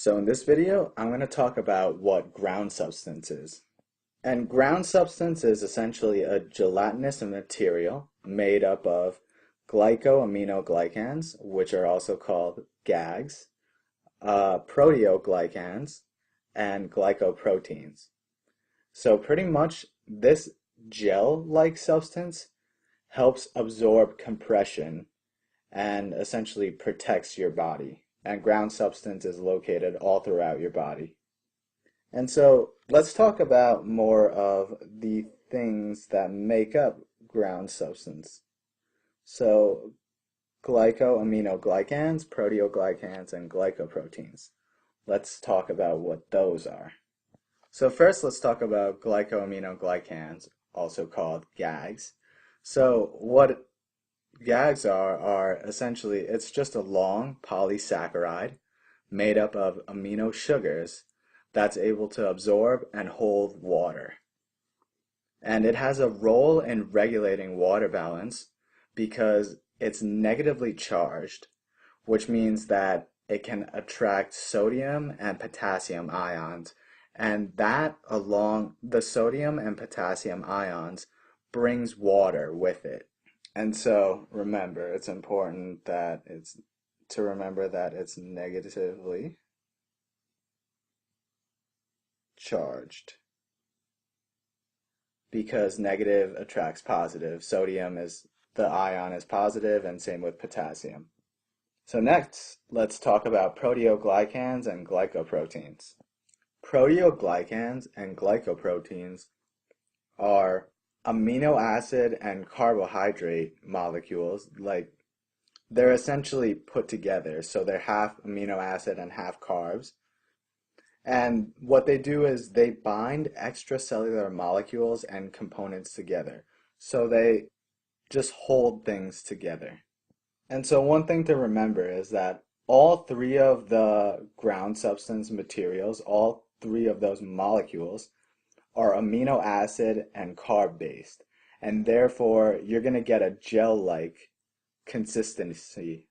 So in this video, I'm going to talk about what ground substance is. And ground substance is essentially a gelatinous material made up of glycoaminoglycans, which are also called GAGs, proteoglycans, and glycoproteins. So pretty much this gel-like substance helps absorb compression and essentially protects your body. And ground substance is located all throughout your body. And so let's talk about more of the things that make up ground substance. So glycoaminoglycans, proteoglycans, and glycoproteins. Let's talk about what those are. So first let's talk about glycoaminoglycans, also called GAGs. So what GAGs are essentially, it's just a long polysaccharide made up of amino sugars that's able to absorb and hold water. And it has a role in regulating water balance because it's negatively charged, which means that it can attract sodium and potassium ions. And that, along the sodium and potassium ions, brings water with it. And so remember, it's important that it's negatively charged because negative attracts positive. Sodium is the ion is positive, and same with potassium. So next, let's talk about proteoglycans and glycoproteins. Proteoglycans and glycoproteins are amino acid and carbohydrate molecules. Like, they're essentially put together, so they're half amino acid and half carbs. And what they do is they bind extracellular molecules and components together. So they just hold things together. And so one thing to remember is that all three of the ground substance materials, all three of those molecules, are amino acid and carb based. And therefore, you're going to get a gel-like consistency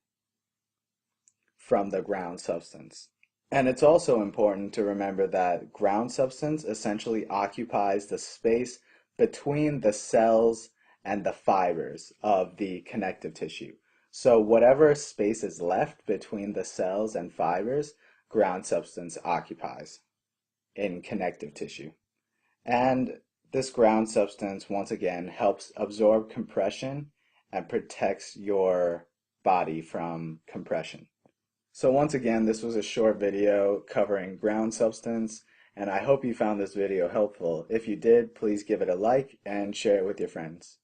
from the ground substance. And it's also important to remember that ground substance essentially occupies the space between the cells and the fibers of the connective tissue. So whatever space is left between the cells and fibers, ground substance occupies in connective tissue. And this ground substance, once again, helps absorb compression and protects your body from compression. So once again, this was a short video covering ground substance, and I hope you found this video helpful. If you did, please give it a like and share it with your friends.